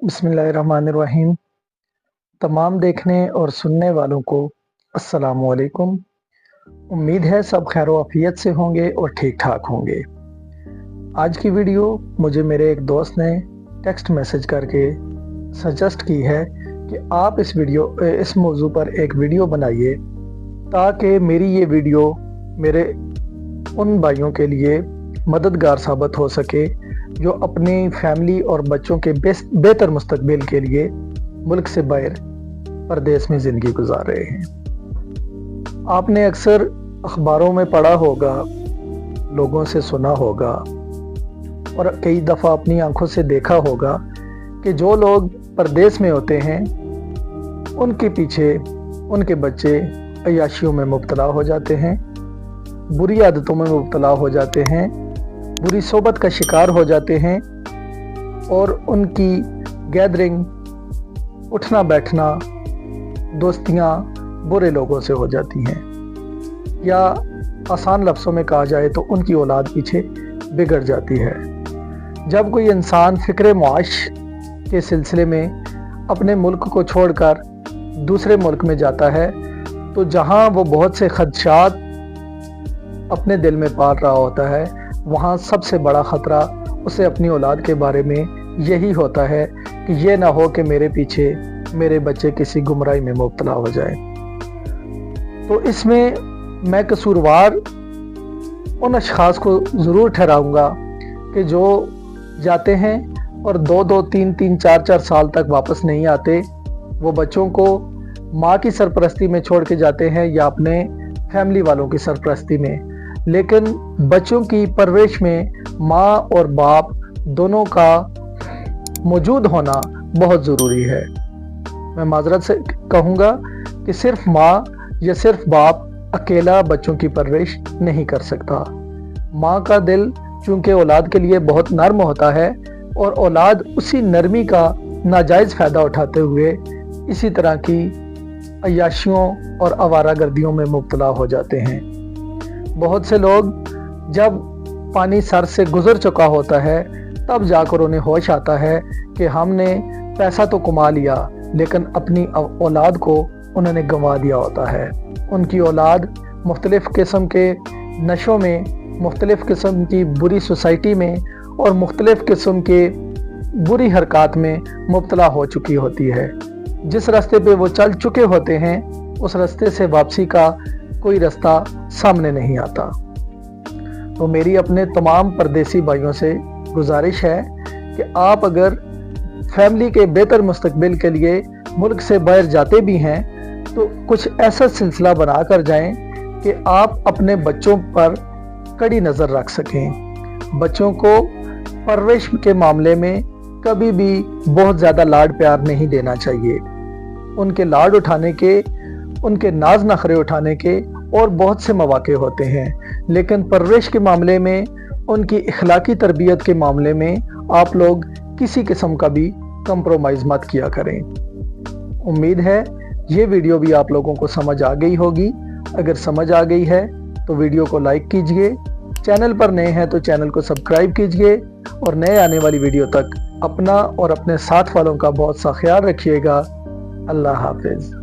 बिस्मिल्लाहिर्रहमानिर्रहीम। तमाम देखने और सुनने वालों को अस्सलाम वालेकुम। उम्मीद है सब खैर आफियत से होंगे और ठीक ठाक होंगे। आज की वीडियो मुझे मेरे एक दोस्त ने टेक्स्ट मैसेज करके सजेस्ट की है कि आप इस मौजू पर एक वीडियो बनाइए ताकि मेरी ये वीडियो मेरे उन भाइयों के लिए मददगार साबित हो सके जो अपनी फैमिली और बच्चों के बेहतर मुस्तकबिल के लिए मुल्क से बाहर परदेश में ज़िंदगी गुजार रहे हैं। आपने अक्सर अखबारों में पढ़ा होगा, लोगों से सुना होगा और कई दफ़ा अपनी आंखों से देखा होगा कि जो लोग परदेश में होते हैं उनके पीछे उनके बच्चे अय्याशियों में मुब्तला हो जाते हैं, बुरी आदतों में मुब्तला हो जाते हैं, बुरी सोबत का शिकार हो जाते हैं और उनकी गैदरिंग, उठना बैठना, दोस्तियां बुरे लोगों से हो जाती हैं, या आसान लफ्ज़ों में कहा जाए तो उनकी औलाद पीछे बिगड़ जाती है। जब कोई इंसान फ़िक्र मुआश के सिलसिले में अपने मुल्क को छोड़कर दूसरे मुल्क में जाता है तो जहां वो बहुत से खदशात अपने दिल में पाल रहा होता है, वहाँ सबसे बड़ा ख़तरा उसे अपनी औलाद के बारे में यही होता है कि ये ना हो कि मेरे पीछे मेरे बच्चे किसी गुमराही में मुब्तला हो जाए। तो इसमें मैं कसूरवार उन अशख़ास को ज़रूर ठहराऊँगा कि जो जाते हैं और 2-2, 3-3, 4-4 साल तक वापस नहीं आते। वो बच्चों को माँ की सरपरस्ती में छोड़ के जाते हैं या अपने फैमिली वालों की सरपरस्ती में, लेकिन बच्चों की परवरिश में माँ और बाप दोनों का मौजूद होना बहुत ज़रूरी है। मैं माजरत से कहूँगा कि सिर्फ माँ या सिर्फ बाप अकेला बच्चों की परवरिश नहीं कर सकता। माँ का दिल चूँकि औलाद के लिए बहुत नर्म होता है और औलाद उसी नरमी का नाजायज़ फ़ायदा उठाते हुए इसी तरह की अय्याशियों और आवारागर्दियों में मुब्तला हो जाते हैं। बहुत से लोग जब पानी सर से गुजर चुका होता है तब जाकर उन्हें होश आता है कि हमने पैसा तो कमा लिया लेकिन अपनी औलाद को उन्होंने गंवा दिया होता है। उनकी औलाद मुख्तलिफ़ किस्म के नशों में, मुख्तलिफ़ किस्म की बुरी सोसाइटी में और मुख्तलिफ़ किस्म के बुरी हरकत में मुब्तला हो चुकी होती है। जिस रास्ते पे वो चल चुके होते हैं उस रास्ते से वापसी का कोई रास्ता सामने नहीं आता। तो मेरी अपने तमाम परदेसी भाइयों से गुजारिश है कि आप अगर फैमिली के बेहतर मुस्तकबिल के लिए मुल्क से बाहर जाते भी हैं तो कुछ ऐसा सिलसिला बना कर जाएं कि आप अपने बच्चों पर कड़ी नज़र रख सकें। बच्चों को परवरिश के मामले में कभी भी बहुत ज़्यादा लाड प्यार नहीं देना चाहिए। उनके लाड उठाने के, उनके नाज नखरे उठाने के और बहुत से मौके होते हैं, लेकिन परवरिश के मामले में, उनकी इखलाकी तरबियत के मामले में आप लोग किसी किस्म का भी कंप्रोमाइज़ मत किया करें। उम्मीद है ये वीडियो भी आप लोगों को समझ आ गई होगी। अगर समझ आ गई है तो वीडियो को लाइक कीजिए, चैनल पर नए हैं तो चैनल को सब्सक्राइब कीजिए और नए आने वाली वीडियो तक अपना और अपने साथ वालों का बहुत सा ख्याल रखिएगा। अल्लाह हाफिज़।